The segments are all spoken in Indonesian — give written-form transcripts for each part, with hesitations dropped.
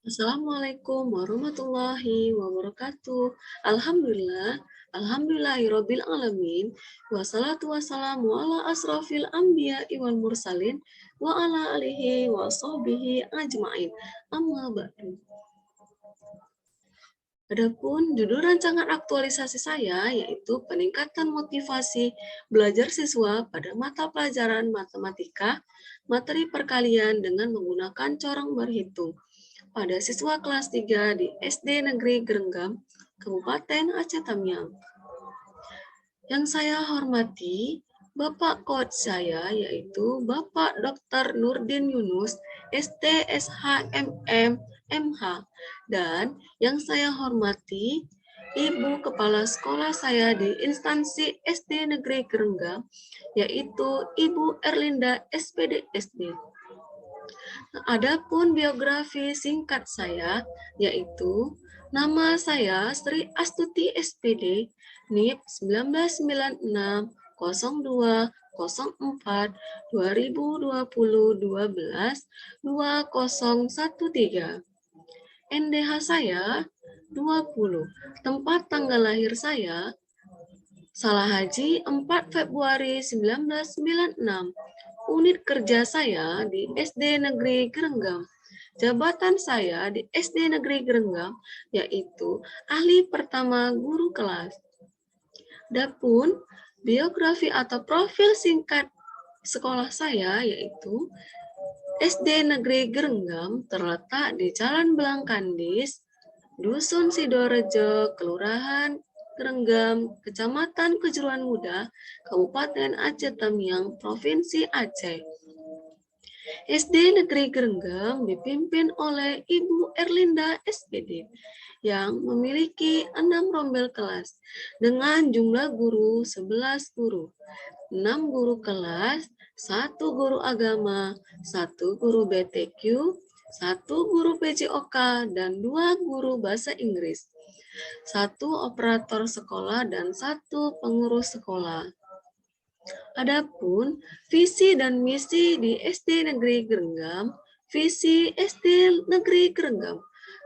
Assalamualaikum warahmatullahi wabarakatuh. Alhamdulillahirabbil alamin. Wassalatu wassalamu ala asrofil anbiya wal mursalin wa ala alihi wa sahbihi ajmain. Amma ba'du. Adapun judul rancangan aktualisasi saya yaitu peningkatan motivasi belajar siswa pada mata pelajaran matematika, materi perkalian dengan menggunakan corong berhitung pada siswa kelas 3 di SD Negeri Gerenggam, Kabupaten Aceh Tamiang. Yang saya hormati, Bapak Coach saya yaitu Bapak Dr. Nurdin Yunus, STSHMM, MH. Dan yang saya hormati, Ibu Kepala Sekolah saya di instansi SD Negeri Gerenggam, yaitu Ibu Erlinda SPD SD. Adapun biografi singkat saya, yaitu nama saya Sri Astuti SPD, NIP 1996 02 04 2020 12 2013. NDH saya 20. Tempat tanggal lahir saya Salah Haji 4 Februari 1996. Unit kerja saya di SD Negeri Gerenggam. Jabatan saya di SD Negeri Gerenggam yaitu ahli pertama guru kelas. Adapun biografi atau profil singkat sekolah saya yaitu SD Negeri Gerenggam terletak di Jalan Belangkandis, Dusun Sidorejo, Kelurahan Gerenggam, Kecamatan Kejuruan Muda, Kabupaten Aceh Tamiang, Provinsi Aceh. SD Negeri Gerenggam dipimpin oleh Ibu Erlinda SPD yang memiliki 6 rombel kelas dengan jumlah guru 11 guru, 6 guru kelas, 1 guru agama, 1 guru BTQ, 1 guru PJOK, dan 2 guru bahasa Inggris, 1 operator sekolah, dan 1 pengurus sekolah. Adapun visi dan misi di SD Negeri Gerenggam, visi SD Negeri Gerenggam,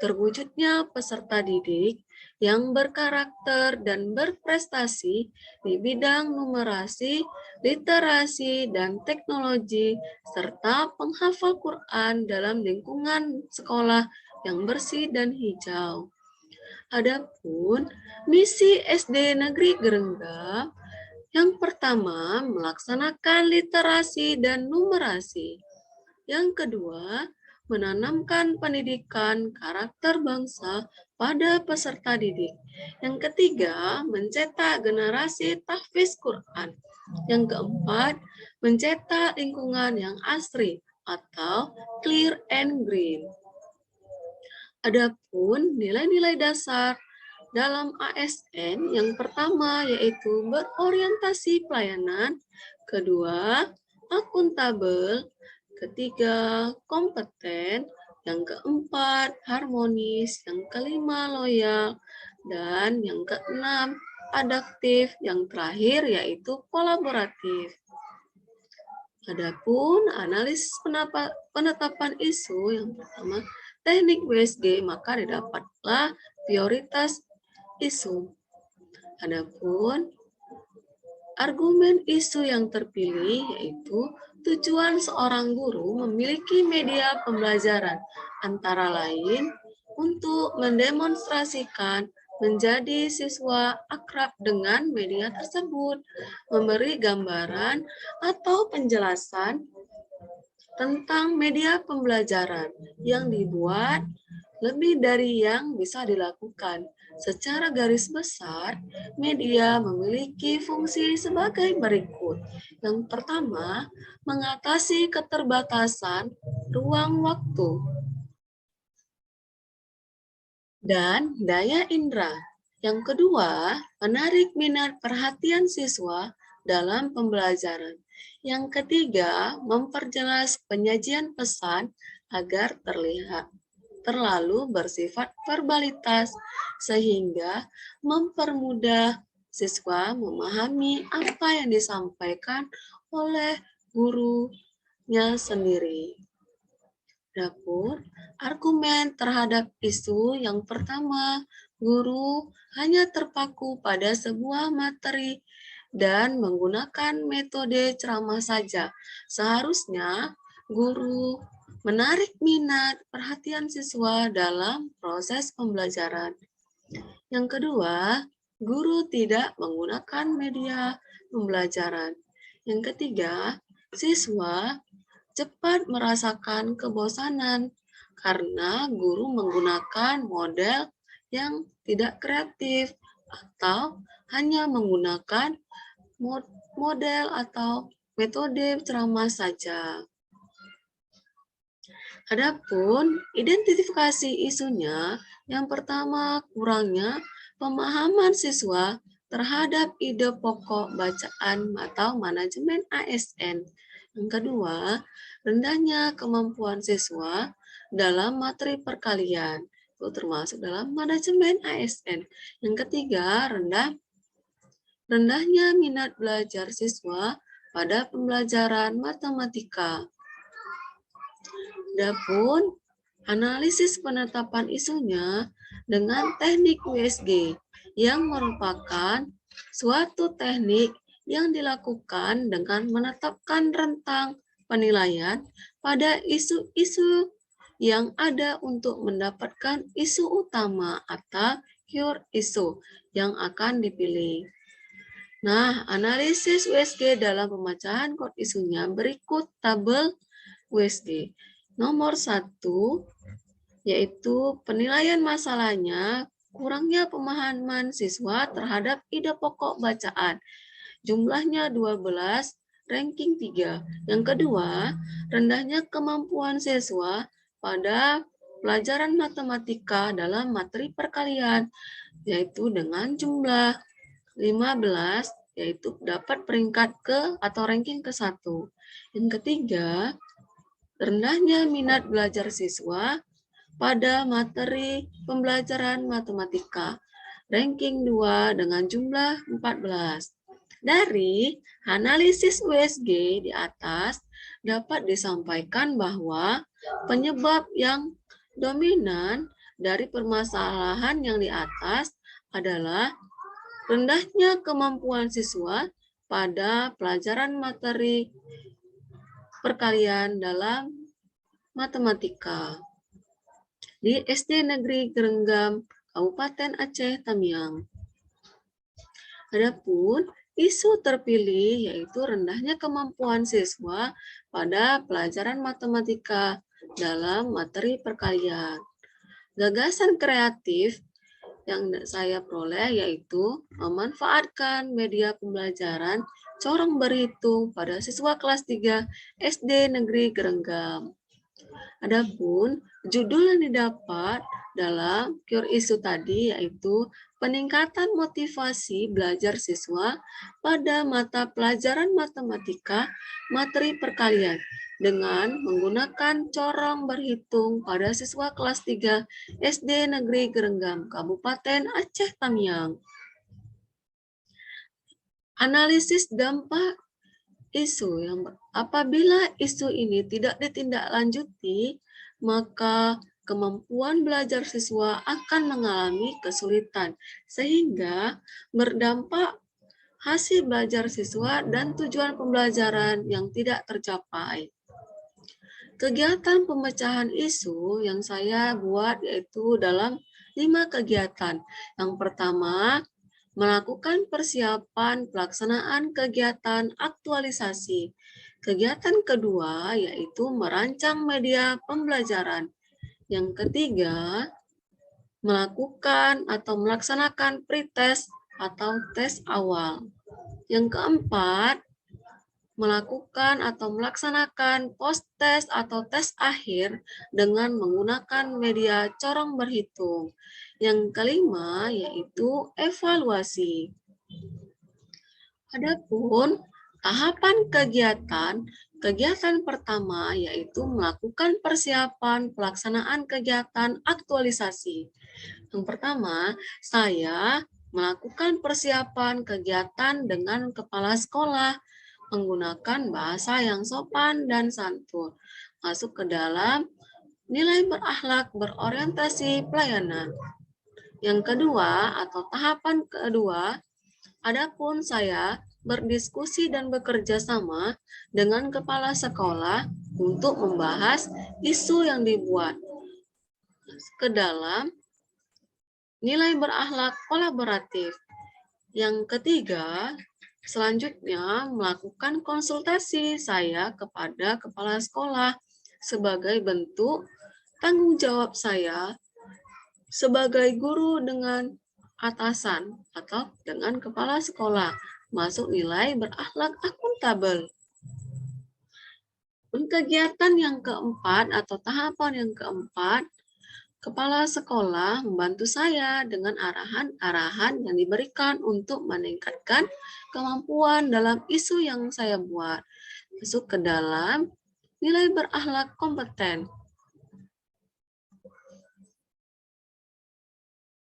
terwujudnya peserta didik yang berkarakter dan berprestasi di bidang numerasi, literasi, dan teknologi, serta penghafal Quran dalam lingkungan sekolah yang bersih dan hijau. Adapun misi SD Negeri Gerenggam, yang pertama, melaksanakan literasi dan numerasi. Yang kedua, menanamkan pendidikan karakter bangsa pada peserta didik. Yang ketiga, mencetak generasi tahfiz Quran. Yang keempat, mencetak lingkungan yang asri atau clear and green. Adapun nilai-nilai dasar dalam ASN yang pertama yaitu berorientasi pelayanan, kedua akuntabel, ketiga kompeten, yang keempat harmonis, yang kelima loyal, dan yang keenam adaptif, yang terakhir yaitu kolaboratif. Adapun analisis penetapan isu yang pertama teknik WSG, maka didapatlah prioritas isu. Adapun argumen isu yang terpilih yaitu tujuan seorang guru memiliki media pembelajaran antara lain untuk mendemonstrasikan menjadi siswa akrab dengan media tersebut, memberi gambaran atau penjelasan tentang media pembelajaran yang dibuat lebih dari yang bisa dilakukan. Secara garis besar, media memiliki fungsi sebagai berikut. Yang pertama, mengatasi keterbatasan ruang waktu dan daya indera. Yang kedua, menarik minat perhatian siswa dalam pembelajaran. Yang ketiga, memperjelas penyajian pesan agar terlihat terlalu bersifat verbalitas sehingga mempermudah siswa memahami apa yang disampaikan oleh gurunya sendiri. Dapur Argumen terhadap isu yang pertama, guru hanya terpaku pada sebuah materi dan menggunakan metode ceramah saja. Seharusnya guru menarik minat perhatian siswa dalam proses pembelajaran. Yang kedua, guru tidak menggunakan media pembelajaran. Yang ketiga, siswa cepat merasakan kebosanan karena guru menggunakan model yang tidak kreatif atau hanya menggunakan model atau metode ceramah saja. Adapun identifikasi isunya, yang pertama kurangnya pemahaman siswa terhadap ide pokok bacaan atau manajemen ASN. Yang kedua, rendahnya kemampuan siswa dalam materi perkalian, itu termasuk dalam manajemen ASN. Yang ketiga, rendahnya minat belajar siswa pada pembelajaran matematika. Adapun analisis penetapan isunya dengan teknik USG yang merupakan suatu teknik yang dilakukan dengan menetapkan rentang penilaian pada isu-isu yang ada untuk mendapatkan isu utama atau core issue yang akan dipilih. Nah, analisis USG dalam pemecahan core isunya berikut tabel USG. Nomor 1, yaitu penilaian masalahnya kurangnya pemahaman siswa terhadap ide pokok bacaan. Jumlahnya 12, ranking 3. Yang kedua, rendahnya kemampuan siswa pada pelajaran matematika dalam materi perkalian, yaitu dengan jumlah 15, yaitu dapat peringkat ke atau ranking ke-1. Yang ketiga, rendahnya minat belajar siswa pada materi pembelajaran matematika, ranking 2 dengan jumlah 14. Dari analisis USG di atas dapat disampaikan bahwa penyebab yang dominan dari permasalahan yang di atas adalah rendahnya kemampuan siswa pada pelajaran materi perkalian dalam matematika di SD Negeri Gerenggam, Kabupaten Aceh Tamiang. Adapun isu terpilih yaitu rendahnya kemampuan siswa pada pelajaran matematika dalam materi perkalian. Gagasan kreatif yang saya peroleh yaitu memanfaatkan media pembelajaran corong berhitung pada siswa kelas 3 SD Negeri Gerenggam. Adapun judul yang didapat dalam core issue tadi yaitu peningkatan motivasi belajar siswa pada mata pelajaran matematika materi perkalian dengan menggunakan corong berhitung pada siswa kelas 3 SD Negeri Gerenggam, Kabupaten Aceh Tamiang. Analisis dampak isu yang apabila isu ini tidak ditindaklanjuti, maka kemampuan belajar siswa akan mengalami kesulitan sehingga berdampak hasil belajar siswa dan tujuan pembelajaran yang tidak tercapai. Kegiatan pemecahan isu yang saya buat yaitu dalam 5 kegiatan. Yang pertama, melakukan persiapan pelaksanaan kegiatan aktualisasi. Kegiatan kedua yaitu merancang media pembelajaran. Yang ketiga, melakukan atau melaksanakan pretest atau tes awal. Yang keempat, melakukan atau melaksanakan post-test atau tes akhir dengan menggunakan media corong berhitung. Yang kelima yaitu evaluasi. Adapun tahapan kegiatan pertama yaitu melakukan persiapan pelaksanaan kegiatan aktualisasi. Yang pertama, saya melakukan persiapan kegiatan dengan kepala sekolah, menggunakan bahasa yang sopan dan santun, masuk ke dalam Nilai berakhlak berorientasi pelayanan. Yang kedua atau tahapan kedua, adapun saya berdiskusi dan bekerja sama dengan kepala sekolah untuk membahas isu yang dibuat ke dalam nilai berakhlak kolaboratif. Yang ketiga, selanjutnya melakukan konsultasi saya kepada kepala sekolah sebagai bentuk tanggung jawab saya sebagai guru dengan atasan atau dengan kepala sekolah, masuk nilai berakhlak akuntabel. Kegiatan yang keempat atau tahapan yang keempat, kepala sekolah membantu saya dengan arahan-arahan yang diberikan untuk meningkatkan kemampuan dalam isu yang saya buat, masuk ke dalam nilai berakhlak kompeten.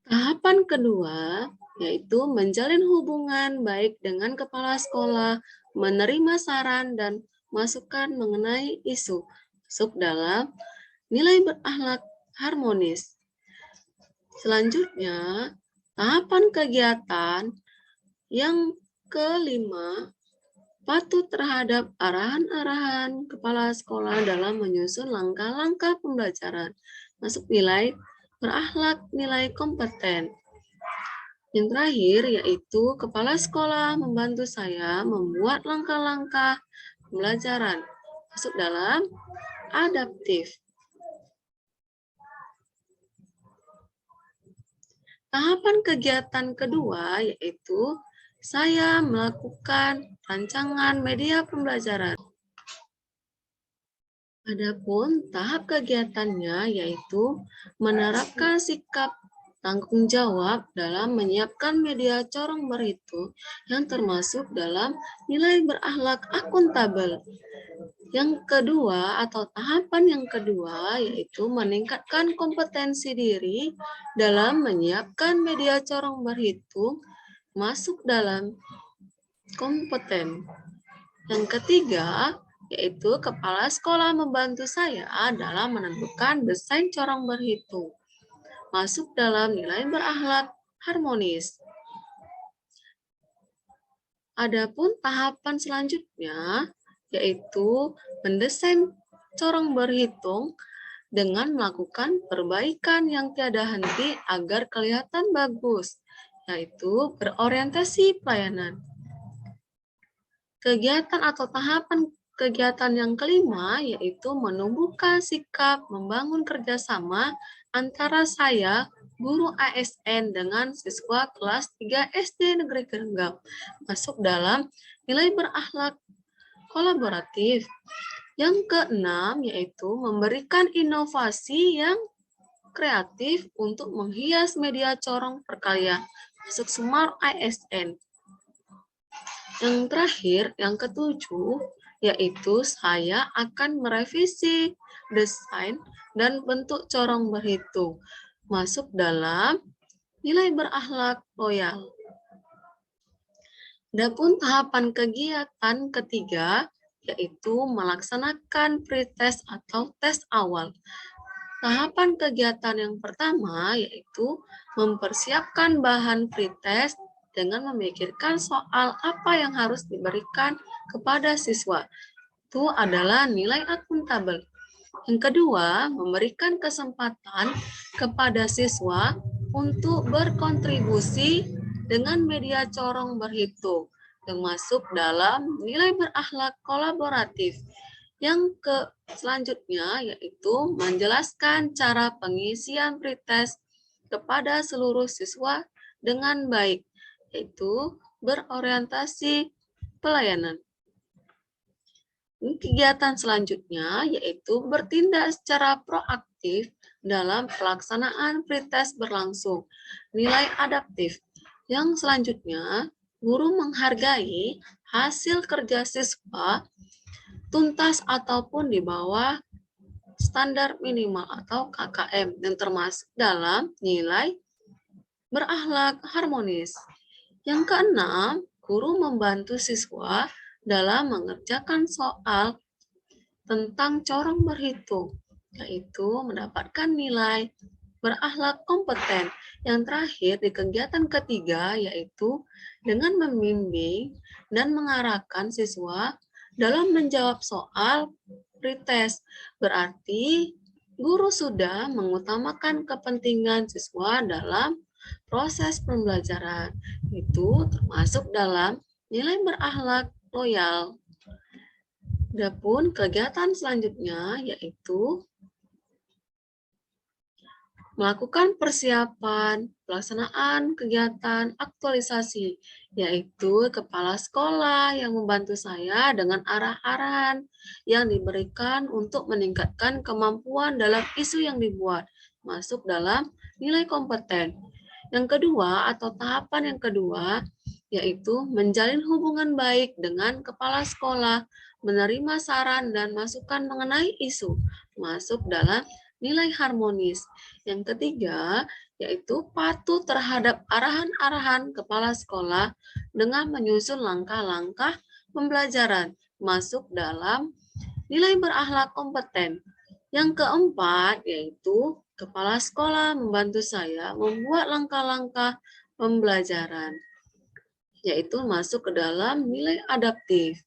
Tahapan kedua yaitu menjalin hubungan baik dengan kepala sekolah, menerima saran dan masukan mengenai isu, masuk dalam nilai berakhlak harmonis. Selanjutnya, tahapan kegiatan yang kelima, patuh terhadap arahan-arahan kepala sekolah dalam menyusun langkah-langkah pembelajaran, masuk nilai berakhlak nilai kompeten. Yang terakhir yaitu kepala sekolah membantu saya membuat langkah-langkah pembelajaran, masuk dalam adaptif. Tahapan kegiatan kedua yaitu saya melakukan rancangan media pembelajaran. Adapun tahap kegiatannya yaitu menerapkan sikap tanggung jawab dalam menyiapkan media corong berhitung yang termasuk dalam nilai berakhlak akuntabel. Yang kedua atau tahapan yang kedua yaitu meningkatkan kompetensi diri dalam menyiapkan media corong berhitung masuk dalam kompeten. Yang ketiga yaitu kepala sekolah membantu saya dalam menentukan desain corong berhitung masuk dalam nilai berakhlak harmonis. Adapun tahapan selanjutnya yaitu mendesain corong berhitung dengan melakukan perbaikan yang tiada henti agar kelihatan bagus, yaitu berorientasi pelayanan. Kegiatan atau tahapan kegiatan yang kelima yaitu menumbuhkan sikap membangun kerjasama antara saya, guru ASN dengan siswa kelas 3 SD Negeri Gerenggam, masuk dalam nilai berakhlak kolaboratif. Yang keenam yaitu memberikan inovasi yang kreatif untuk menghias media corong perkalian, masuk Smart ASN. Yang terakhir, yang ketujuh, yaitu saya akan merevisi desain dan bentuk corong berhitung, masuk dalam nilai berakhlak loyal. Adapun tahapan kegiatan ketiga, yaitu melaksanakan pretest atau tes awal. Tahapan kegiatan yang pertama yaitu mempersiapkan bahan pretest dengan memikirkan soal apa yang harus diberikan kepada siswa. Itu adalah nilai akuntabel. Yang kedua, memberikan kesempatan kepada siswa untuk berkontribusi dengan media corong berhitung, termasuk dalam nilai berakhlak kolaboratif. Yang selanjutnya yaitu menjelaskan cara pengisian pretest kepada seluruh siswa dengan baik, yaitu berorientasi pelayanan. Kegiatan selanjutnya yaitu bertindak secara proaktif dalam pelaksanaan pretest berlangsung. Nilai adaptif. Yang selanjutnya, guru menghargai hasil kerja siswa tuntas ataupun di bawah standar minimal atau KKM yang termasuk dalam nilai berakhlak harmonis. Yang keenam, guru membantu siswa dalam mengerjakan soal tentang corong berhitung. yaitu mendapatkan nilai berakhlak kompeten. Yang terakhir di kegiatan ketiga yaitu dengan membimbing dan mengarahkan siswa dalam menjawab soal pretest. Berarti guru sudah mengutamakan kepentingan siswa dalam proses pembelajaran. Itu termasuk dalam nilai berakhlak loyal. Adapun kegiatan selanjutnya yaitu melakukan persiapan pelaksanaan kegiatan aktualisasi, yaitu kepala sekolah yang membantu saya dengan arah-arahan yang diberikan untuk meningkatkan kemampuan dalam isu yang dibuat, masuk dalam nilai kompeten. Yang kedua atau tahapan yang kedua, yaitu menjalin hubungan baik dengan kepala sekolah, menerima saran dan masukan mengenai isu, masuk dalam nilai harmonis. Yang ketiga, yaitu patuh terhadap arahan-arahan kepala sekolah dengan menyusun langkah-langkah pembelajaran, masuk dalam nilai berakhlak kompeten. Yang keempat, yaitu kepala sekolah membantu saya membuat langkah-langkah pembelajaran, yaitu masuk ke dalam nilai adaptif.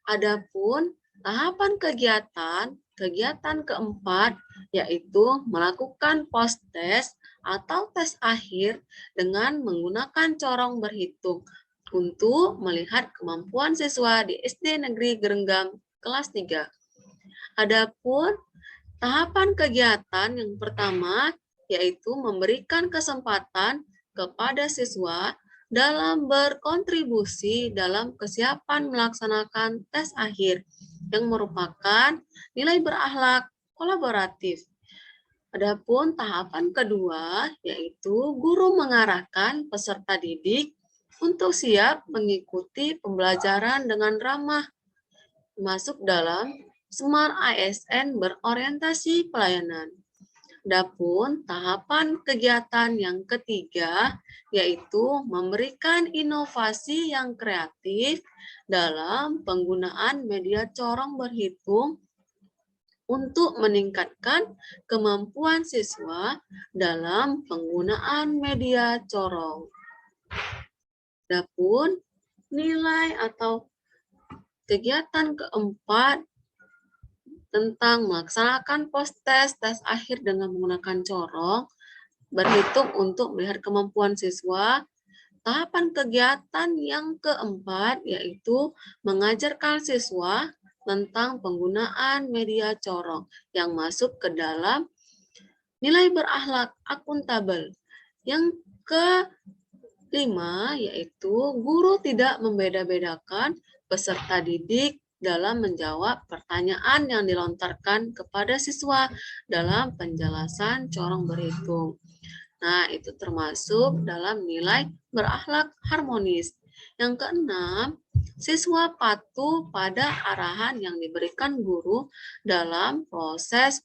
Adapun tahapan kegiatan keempat yaitu melakukan post-test atau tes akhir dengan menggunakan corong berhitung untuk melihat kemampuan siswa di SD Negeri Gerenggam kelas 3. Adapun tahapan kegiatan yang pertama yaitu memberikan kesempatan kepada siswa dalam berkontribusi dalam kesiapan melaksanakan tes akhir yang merupakan nilai berakhlak kolaboratif. Adapun tahapan kedua yaitu guru mengarahkan peserta didik untuk siap mengikuti pembelajaran dengan ramah, masuk dalam Smart ASN berorientasi pelayanan. Adapun tahapan kegiatan yang ketiga yaitu memberikan inovasi yang kreatif dalam penggunaan media corong berhitung untuk meningkatkan kemampuan siswa dalam penggunaan media corong. Adapun nilai atau kegiatan keempat tentang melaksanakan post-test, tes akhir dengan menggunakan corong, berhitung untuk melihat kemampuan siswa. Tahapan kegiatan yang keempat yaitu mengajarkan siswa tentang penggunaan media corong yang masuk ke dalam nilai berakhlak akuntabel. Yang kelima yaitu guru tidak membeda-bedakan peserta didik dalam menjawab pertanyaan yang dilontarkan kepada siswa dalam penjelasan corong berhitung. Nah, itu termasuk dalam nilai berakhlak harmonis. Yang keenam, siswa patuh pada arahan yang diberikan guru dalam proses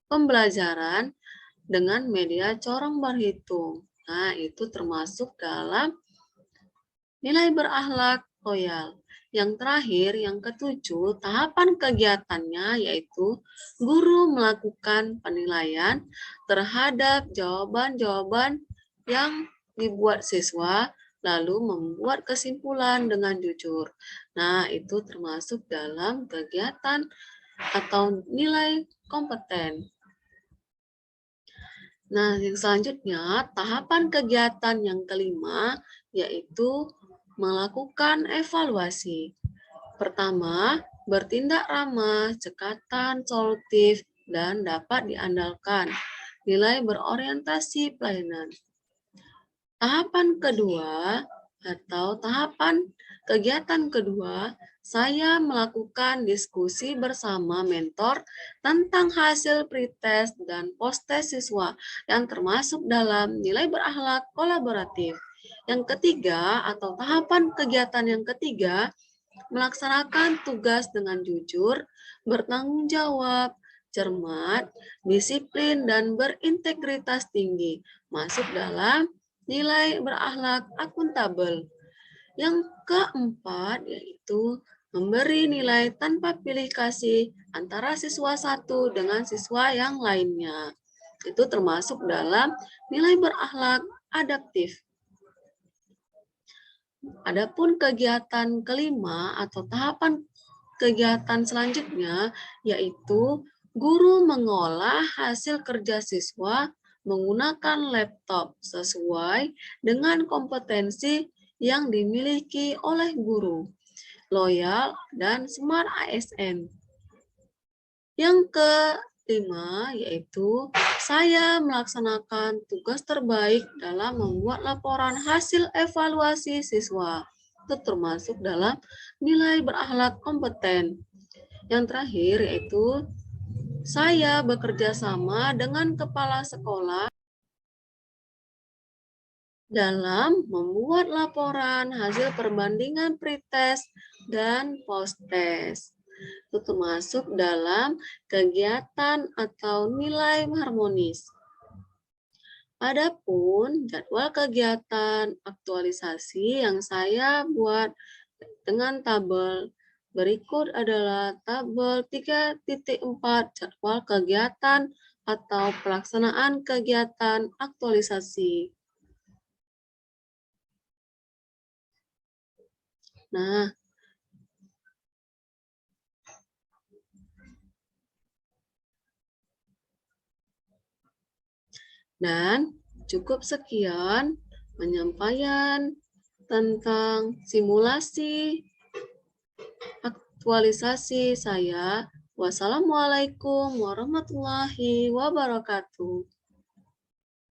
pembelajaran dengan media corong berhitung. Nah, itu termasuk dalam nilai berakhlak loyal. Yang terakhir, yang ketujuh, tahapan kegiatannya yaitu guru melakukan penilaian terhadap jawaban-jawaban yang dibuat siswa, lalu membuat kesimpulan dengan jujur. Nah, itu termasuk dalam kegiatan atau nilai kompeten. Nah, yang selanjutnya, tahapan kegiatan yang kelima yaitu melakukan evaluasi. Pertama, bertindak ramah, cekatan, solutif, dan dapat diandalkan. Nilai berorientasi pelayanan. Tahapan kedua atau tahapan kegiatan kedua, saya melakukan diskusi bersama mentor tentang hasil pretest dan post-test siswa yang termasuk dalam nilai berakhlak kolaboratif. Yang ketiga atau tahapan kegiatan yang ketiga, melaksanakan tugas dengan jujur, bertanggung jawab, cermat, disiplin, dan berintegritas tinggi, masuk dalam nilai berakhlak akuntabel. Yang keempat yaitu memberi nilai tanpa pilih kasih antara siswa satu dengan siswa yang lainnya. Itu termasuk dalam nilai berakhlak adaptif. Adapun kegiatan kelima atau tahapan kegiatan selanjutnya yaitu guru mengolah hasil kerja siswa menggunakan laptop sesuai dengan kompetensi yang dimiliki oleh guru, loyal, dan smart ASN. Yang kelima yaitu saya melaksanakan tugas terbaik dalam membuat laporan hasil evaluasi siswa. Itu termasuk dalam nilai berakhlak kompeten. Yang terakhir yaitu saya bekerja sama dengan kepala sekolah dalam membuat laporan hasil perbandingan pretest dan posttest. Itu termasuk dalam kegiatan atau nilai harmonis. Adapun jadwal kegiatan aktualisasi yang saya buat dengan tabel berikut adalah tabel 3.4 jadwal kegiatan atau pelaksanaan kegiatan aktualisasi. Nah, dan cukup sekian penyampaian tentang simulasi aktualisasi saya. Wassalamualaikum warahmatullahi wabarakatuh.